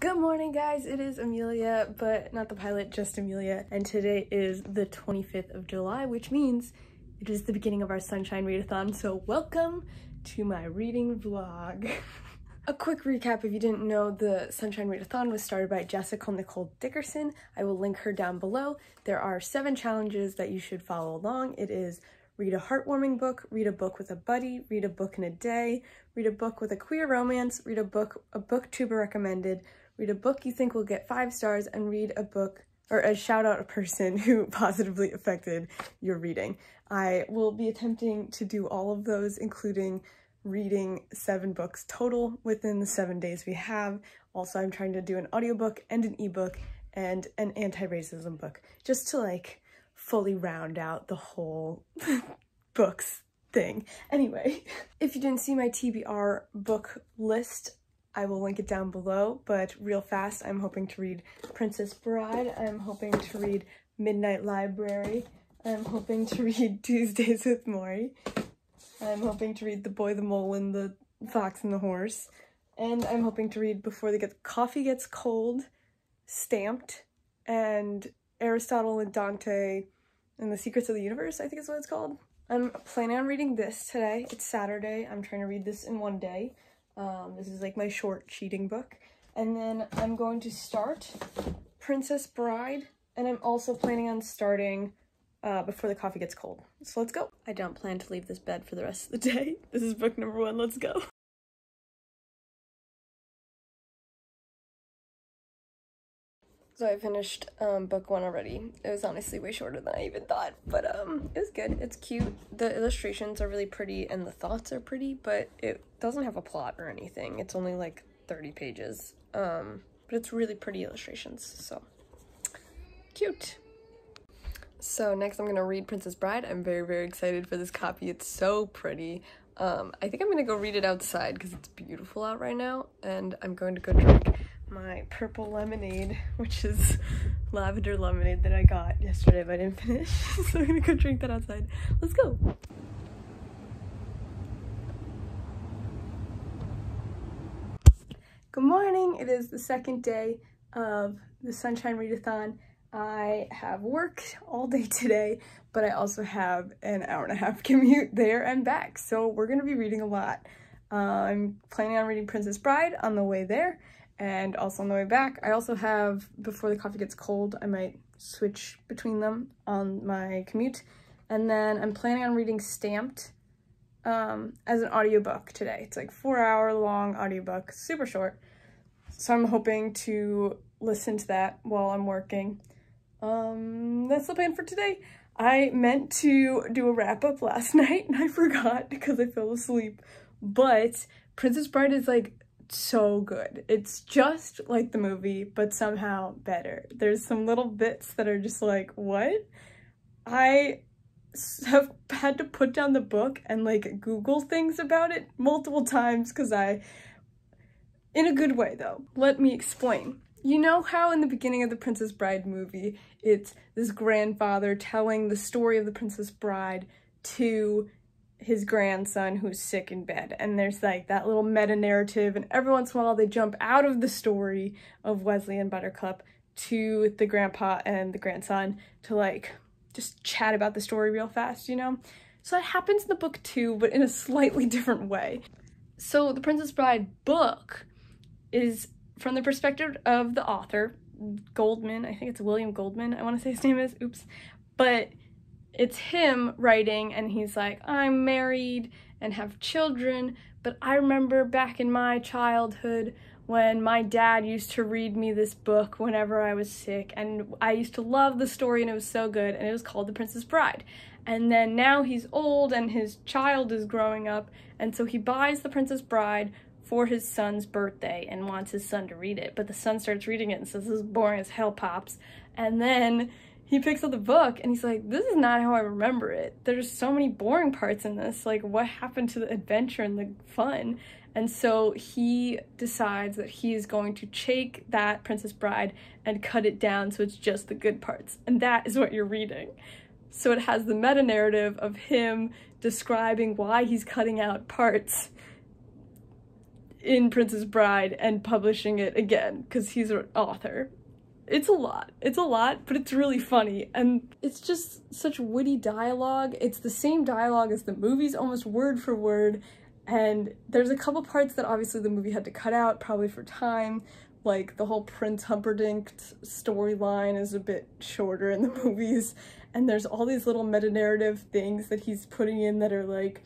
Good morning, guys. It is Amelia, but not the pilot, just Amelia. And today is the 25th of July, which means it is the beginning of our Sunshine Readathon. So welcome to my reading vlog. A quick recap, if you didn't know, the Sunshine Readathon was started by Nicole Dickerson. I will link her down below. There are 7 challenges that you should follow along. It is read a heartwarming book, read a book with a buddy, read a book in a day, read a book with a queer romance, read a booktuber recommended, read a book you think will get 5 stars, and read a book or a shout out a person who positively affected your reading. I will be attempting to do all of those, including reading 7 books total within the 7 days we have. Also, I'm trying to do an audiobook and an ebook and an anti-racism book, just to like fully round out the whole books thing. Anyway, if you didn't see my TBR book list, I will link it down below, but real fast, I'm hoping to read Princess Bride, I'm hoping to read Midnight Library, I'm hoping to read Tuesdays with Morrie, I'm hoping to read The Boy, the Mole, and the Fox and the Horse, and I'm hoping to read Before the Coffee Gets Cold, Stamped, and Aristotle and Dante and the Secrets of the Universe, I think is what it's called. I'm planning on reading this today. It's Saturday. I'm trying to read this in one day. This is like my short cheating book. And then I'm going to start Princess Bride, and I'm also planning on starting Before the Coffee Gets Cold. So let's go. I don't plan to leave this bed for the rest of the day. This is book number 1. Let's go. So I finished book 1 already. It was honestly way shorter than I even thought, but it was good. It's cute. The illustrations are really pretty and the thoughts are pretty, but it doesn't have a plot or anything. It's only like 30 pages, but it's really pretty illustrations, so cute. So next I'm gonna read Princess Bride. I'm very, very excited for this copy. It's so pretty. I think I'm gonna go read it outside because it's beautiful out right now, and I'm going to go drink my purple lemonade, which is lavender lemonade that I got yesterday but I didn't finish. So I'm gonna go drink that outside. Let's go. Good morning. It is the second day of the Sunshine Readathon. I have worked all day today, but I also have an hour-and-a-half commute there and back, so we're gonna be reading a lot. I'm planning on reading Princess Bride on the way there, and also on the way back. I also have Before the Coffee Gets Cold. I might switch between them on my commute. And then I'm planning on reading Stamped as an audiobook today. It's like 4-hour long audiobook, super short. So I'm hoping to listen to that while I'm working. That's the plan for today. I meant to do a wrap up last night and I forgot because I fell asleep. But Princess Bride is like so good. It's just like the movie, but somehow better. There's some little bits that are just like, what? I have had to put down the book and like Google things about it multiple times because in a good way though. Let me explain. You know how in the beginning of the Princess Bride movie, it's this grandfather telling the story of the Princess Bride to his grandson who's sick in bed, and there's like that little meta narrative, and every once in a while they jump out of the story of Wesley and Buttercup to the grandpa and the grandson to like just chat about the story real fast, you know? So that happens in the book too, but in a slightly different way. So the Princess Bride book is from the perspective of the author, Goldman. I think it's William Goldman, I want to say his name is, oops. But it's him writing, and he's like, I'm married and have children, but I remember back in my childhood when my dad used to read me this book whenever I was sick, and I used to love the story and it was so good, and it was called The Princess Bride. And then now he's old and his child is growing up, and so he buys The Princess Bride for his son's birthday and wants his son to read it, but the son starts reading it and says, this is boring as hell, Pops. And then he picks up the book and he's like, this is not how I remember it. There's so many boring parts in this. Like, what happened to the adventure and the fun? And so he decides that he is going to take that Princess Bride and cut it down so it's just the good parts. And that is what you're reading. So it has the meta-narrative of him describing why he's cutting out parts in Princess Bride and publishing it again because he's an author. It's a lot, but it's really funny, and it's just such witty dialogue. It's the same dialogue as the movies, almost word for word, and there's a couple parts that obviously the movie had to cut out, probably for time, like the whole Prince Humperdinck storyline is a bit shorter in the movies, and there's all these little meta-narrative things that he's putting in that are like,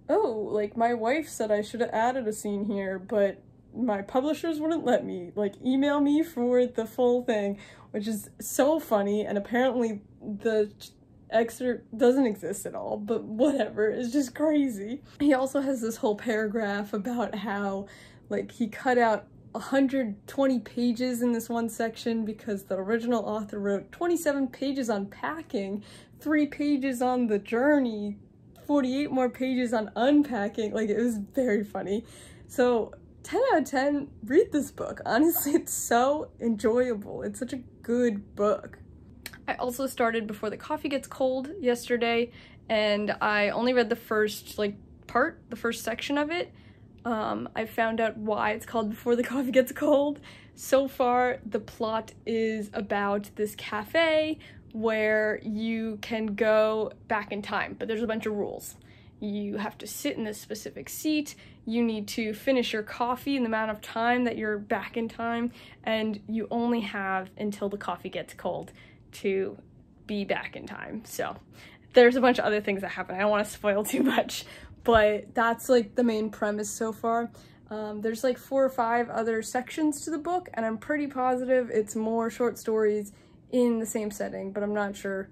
oh, like my wife said I should have added a scene here, but my publishers wouldn't let me, like email me for the full thing, which is so funny, and apparently the excerpt doesn't exist at all, but whatever, it's just crazy. He also has this whole paragraph about how like he cut out 120 pages in this one section because the original author wrote 27 pages on packing, 3 pages on the journey, 48 more pages on unpacking. Like, it was very funny. So 10 out of 10, read this book. Honestly, it's so enjoyable. It's such a good book. I also started Before the Coffee Gets Cold yesterday, and I only read the first the first section of it. I found out why it's called Before the Coffee Gets Cold. So far, the plot is about this cafe where you can go back in time, but there's a bunch of rules. You have to sit in this specific seat, you need to finish your coffee in the amount of time that you're back in time, and you only have until the coffee gets cold to be back in time. So there's a bunch of other things that happen. I don't want to spoil too much, but that's like the main premise so far. There's like 4 or 5 other sections to the book, and I'm pretty positive it's more short stories in the same setting, but I'm not sure.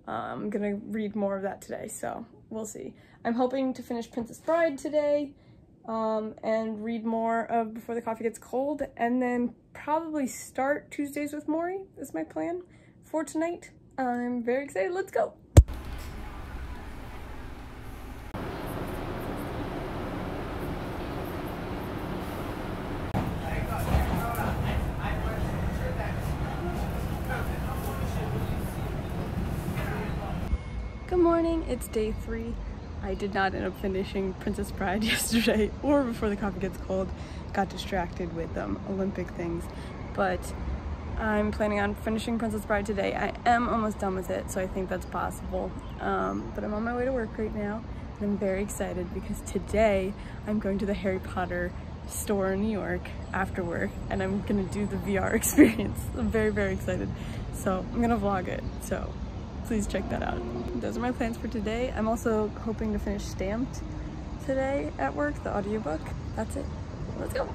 I'm gonna read more of that today, so we'll see. I'm hoping to finish Princess Bride today, and read more of Before the Coffee Gets Cold, and then probably start Tuesdays with Morrie is my plan for tonight. I'm very excited. Let's go! Good morning, it's day 3. I did not end up finishing Princess Bride yesterday or Before the Coffee Gets Cold. Got distracted with Olympic things, but I'm planning on finishing Princess Bride today. I am almost done with it, so I think that's possible. But I'm on my way to work right now, and I'm very excited because today I'm going to the Harry Potter store in New York after work, and I'm gonna do the VR experience. I'm very, very excited. So I'm gonna vlog it, so please check that out. Those are my plans for today. I'm also hoping to finish Stamped today at work, the audiobook. That's it. Let's go.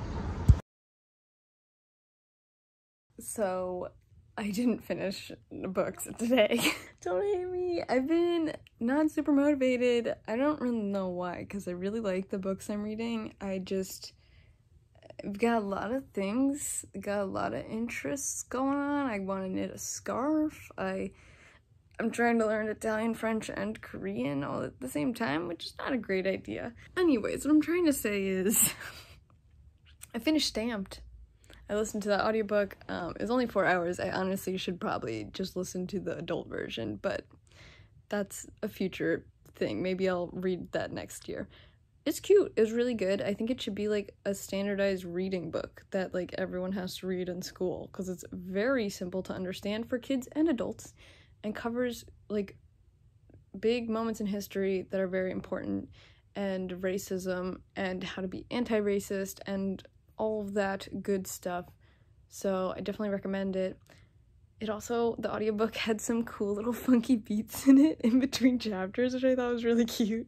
So I didn't finish the books today. Don't hate me. I've been not super motivated. I don't really know why, because I really like the books I'm reading. I've got a lot of things, got a lot of interests going on. I want to knit a scarf. I'm trying to learn Italian, French, and Korean all at the same time, which is not a great idea. Anyways, what I'm trying to say is I finished Stamped. I listened to that audiobook. It was only 4 hours. I honestly should probably just listen to the adult version, but that's a future thing. Maybe I'll read that next year. It's cute. It was really good. I think it should be like a standardized reading book that like everyone has to read in school, because it's very simple to understand for kids and adults, and covers like big moments in history that are very important, and racism and how to be anti-racist and all of that good stuff. So I definitely recommend it. It also, the audiobook had some cool little funky beats in it in between chapters, which I thought was really cute.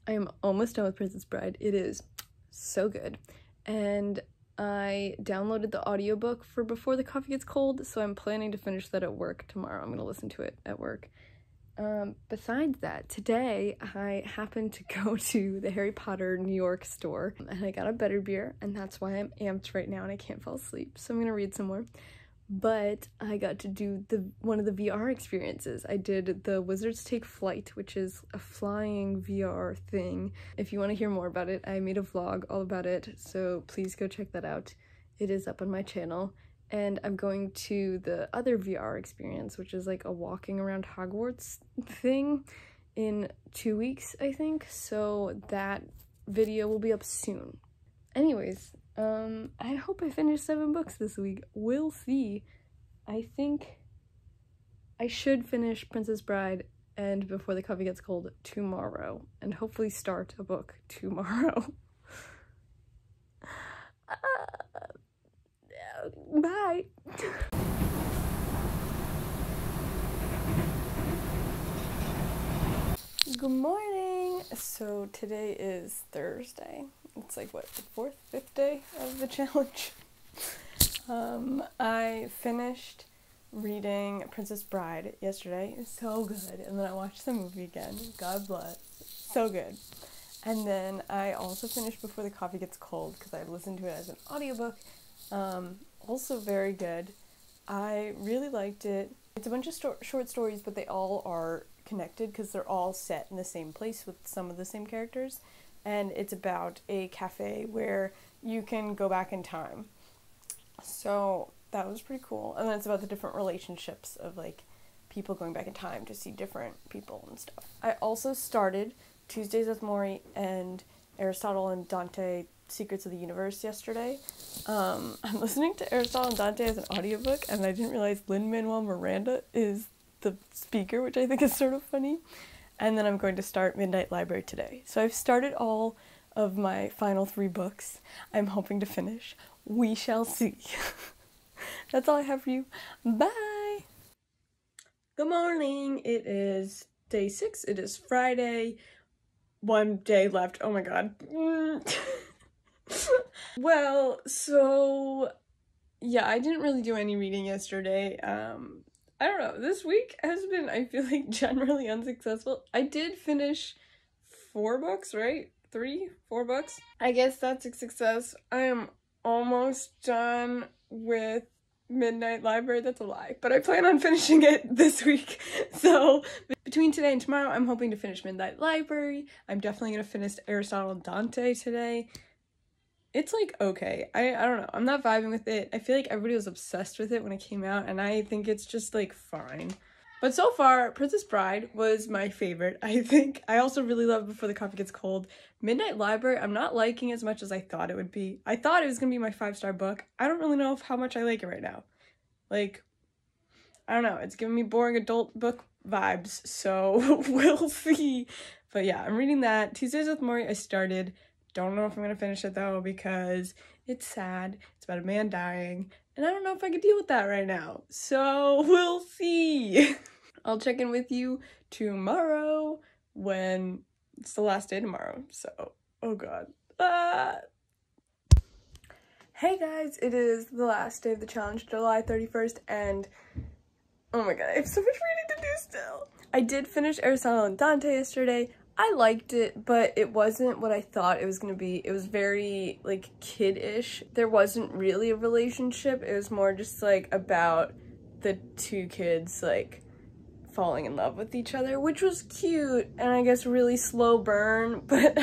I am almost done with Princess Bride. It is so good. And I downloaded the audiobook for Before the Coffee Gets Cold, so I'm planning to finish that at work tomorrow. I'm gonna listen to it at work. Besides that, today I happened to go to the Harry Potter New York store, and I got a butterbeer, and that's why I'm amped right now and I can't fall asleep, so I'm gonna read some more. But I got to do one of the VR experiences. I did the Wizards Take Flight, which is a flying VR thing. If you want to hear more about it, I made a vlog all about it, so please go check that out. It is up on my channel. And I'm going to the other VR experience, which is like a walking around Hogwarts thing, in 2 weeks, I think. So that video will be up soon. Anyways, I hope I finish 7 books this week. We'll see. I think I should finish Princess Bride and Before the Coffee Gets Cold tomorrow, and hopefully start a book tomorrow. Bye! Good morning! So today is Thursday. It's like, what, the 4th, 5th day of the challenge? I finished reading Princess Bride yesterday. It's so good. And then I watched the movie again. God bless. So good. And then I also finished Before the Coffee Gets Cold because I listened to it as an audiobook. Also very good. I really liked it. It's a bunch of short stories, but they all are connected because they're all set in the same place with some of the same characters. And it's about a cafe where you can go back in time. So that was pretty cool. And then it's about the different relationships of like people going back in time to see different people and stuff. I also started Tuesdays with Morrie and Aristotle and Dante Secrets of the Universe yesterday. I'm listening to Aristotle and Dante as an audiobook, and I didn't realize Lin-Manuel Miranda is the speaker, which I think is sort of funny. And then I'm going to start Midnight Library today. So I've started all of my final 3 books. I'm hoping to finish. We shall see. That's all I have for you. Bye! Good morning. It is day 6. It is Friday. 1 day left. Oh my god. Well, so yeah, I didn't really do any reading yesterday. I don't know, this week has been, I feel like, generally unsuccessful. I did finish 4 books, right? 3? 4 books? I guess that's a success. I am almost done with Midnight Library. That's a lie, but I plan on finishing it this week. So between today and tomorrow, I'm hoping to finish Midnight Library. I'm definitely gonna finish Aristotle and Dante today. It's like, okay, I don't know, I'm not vibing with it. I feel like everybody was obsessed with it when it came out, and I think it's just like fine. But so far, Princess Bride was my favorite, I think. I also really love Before the Coffee Gets Cold. Midnight Library, I'm not liking as much as I thought it would be. I thought it was gonna be my 5-star book. I don't really know how much I like it right now. Like, I don't know, it's giving me boring adult book vibes, so we'll see. But yeah, I'm reading that. Tuesdays with Morrie I started. Don't know if I'm gonna finish it though because it's sad. It's about a man dying, and I don't know if I can deal with that right now. So we'll see. I'll check in with you tomorrow when it's the last day tomorrow. So, oh god. Hey guys, it is the last day of the challenge, July 31st, and oh my god, I have so much reading to do still. I did finish Aristotle and Dante yesterday. I liked it, but it wasn't what I thought it was gonna be. It was very, like, kid-ish. There wasn't really a relationship. It was more just, like, about the 2 kids, like, falling in love with each other, which was cute, and I guess really slow burn, but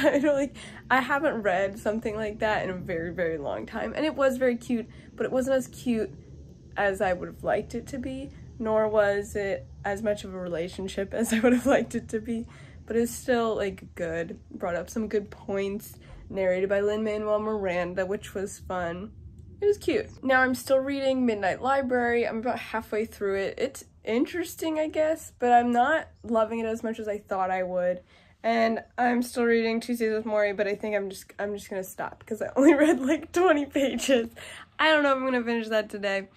I haven't read something like that in a very, very long time, and it was very cute, but it wasn't as cute as I would have liked it to be, nor was it as much of a relationship as I would have liked it to be. But it's still, like, good. Brought up some good points. Narrated by Lin-Manuel Miranda, which was fun. It was cute. Now I'm still reading Midnight Library. I'm about halfway through it. It's interesting, I guess, but I'm not loving it as much as I thought I would. And I'm still reading Tuesdays with Morrie, but I think I'm just gonna stop because I only read like 20 pages. I don't know if I'm gonna finish that today.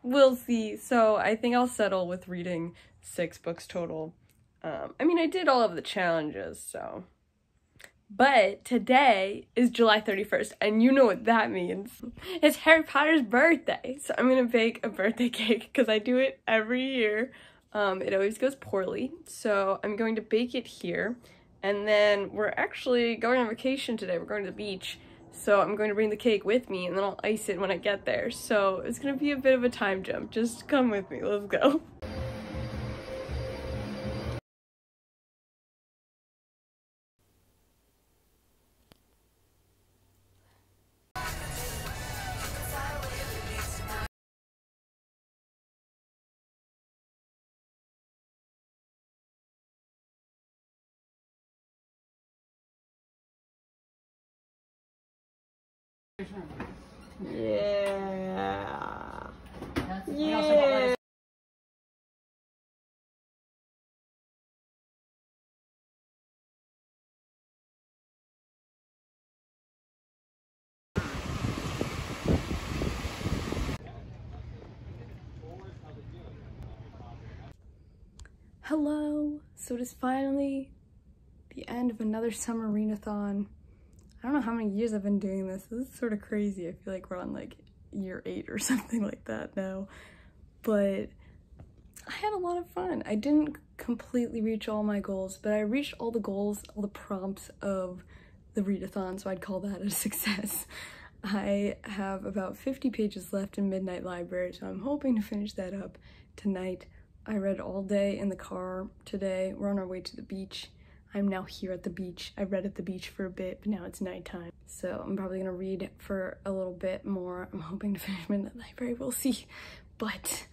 We'll see. So I think I'll settle with reading 6 books total. I mean, I did all of the challenges, so. But today is July 31st, and you know what that means. It's Harry Potter's birthday, so I'm gonna bake a birthday cake, because I do it every year. It always goes poorly, so I'm going to bake it here. And then we're actually going on vacation today. We're going to the beach, so I'm going to bring the cake with me, and then I'll ice it when I get there. So it's gonna be a bit of a time jump. Just come with me, let's go. Yeah. Yeah. Hello. So it is finally the end of another summer readathon. I don't know how many years I've been doing this. This is sort of crazy. I feel like we're on like year 8 or something like that now. But I had a lot of fun. I didn't completely reach all my goals, but I reached all the goals, all the prompts of the readathon, so I'd call that a success. I have about 50 pages left in Midnight Library, so I'm hoping to finish that up tonight. I read all day in the car today. We're on our way to the beach. I'm now here at the beach. I read at the beach for a bit, but now it's nighttime. So I'm probably gonna read for a little bit more. I'm hoping to finish Midnight Library, we'll see. But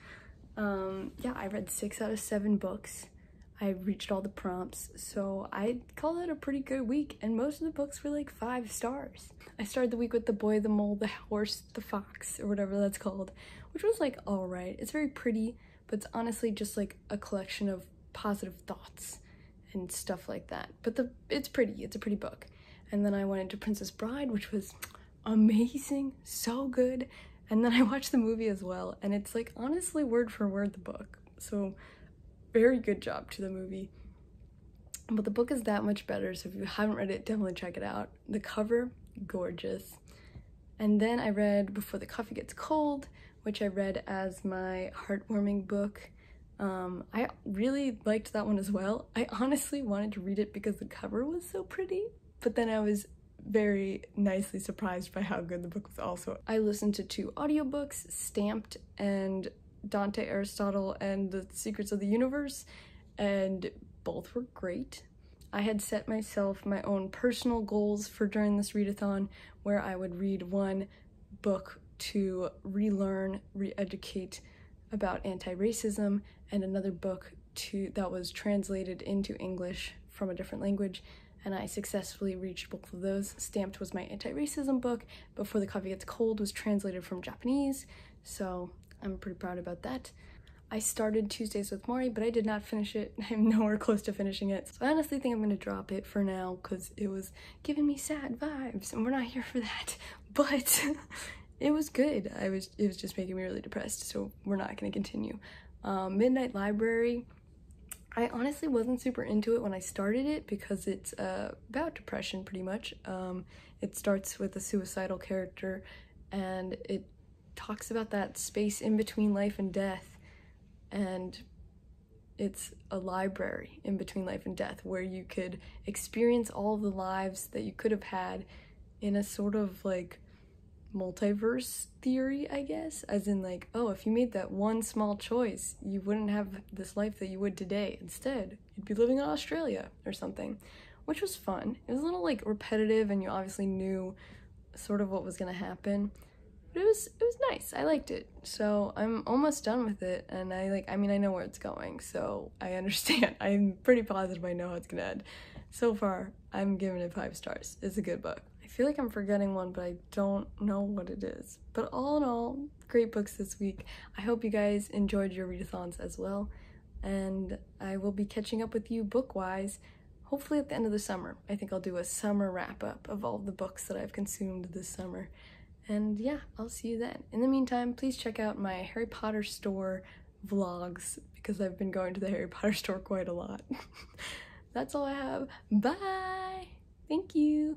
yeah, I read 6 out of 7 books. I reached all the prompts, so I call that a pretty good week, and most of the books were like 5 stars. I started the week with The Boy, the Mole, the Horse, the Fox, or whatever that's called, which was like alright. It's very pretty, but it's honestly just like a collection of positive thoughts and stuff like that. But it's pretty, it's a pretty book. And then I went into Princess Bride, which was amazing, so good. And then I watched the movie as well, and it's like honestly word for word the book. So very good job to the movie. But the book is that much better, so if you haven't read it, definitely check it out. The cover, gorgeous. And then I read Before the Coffee Gets Cold, which I read as my heartwarming book. I really liked that one as well. I honestly wanted to read it because the cover was so pretty, but then I was very nicely surprised by how good the book was also. I listened to 2 audiobooks, Stamped and Dante, Aristotle, and The Secrets of the Universe, and both were great. I had set myself my own personal goals for during this readathon, where I would read 1 book to relearn, re-educate about anti-racism, and another book that was translated into English from a different language, and I successfully reached both of those. Stamped was my anti-racism book. Before the Coffee Gets Cold was translated from Japanese, so I'm pretty proud about that. I started Tuesdays with Morrie, but I did not finish it. I'm nowhere close to finishing it, so I honestly think I'm gonna drop it for now because it was giving me sad vibes, and we're not here for that. But it was good. It was just making me really depressed, so we're not gonna continue. Midnight Library, I honestly wasn't super into it when I started it because it's about depression pretty much. It starts with a suicidal character, and it talks about that space in between life and death, and it's a library in between life and death where you could experience all the lives that you could have had in a sort of like multiverse theory, I guess, as in like, oh, if you made that one small choice, you wouldn't have this life that you would today. Instead, you'd be living in Australia or something, which was fun. It was a little like repetitive, and you obviously knew sort of what was gonna happen, but it was nice. I liked it. So I'm almost done with it, and I mean I know where it's going, so I understand. I'm pretty positive I know how it's gonna end. So far, I'm giving it 5 stars. It's a good book. I feel like I'm forgetting one, but I don't know what it is. But all in all, great books this week. I hope you guys enjoyed your readathons as well, and I will be catching up with you book-wise, hopefully at the end of the summer. I think I'll do a summer wrap-up of all the books that I've consumed this summer. And yeah, I'll see you then. In the meantime, please check out my Harry Potter store vlogs, because I've been going to the Harry Potter store quite a lot. That's all I have. Bye! Thank you!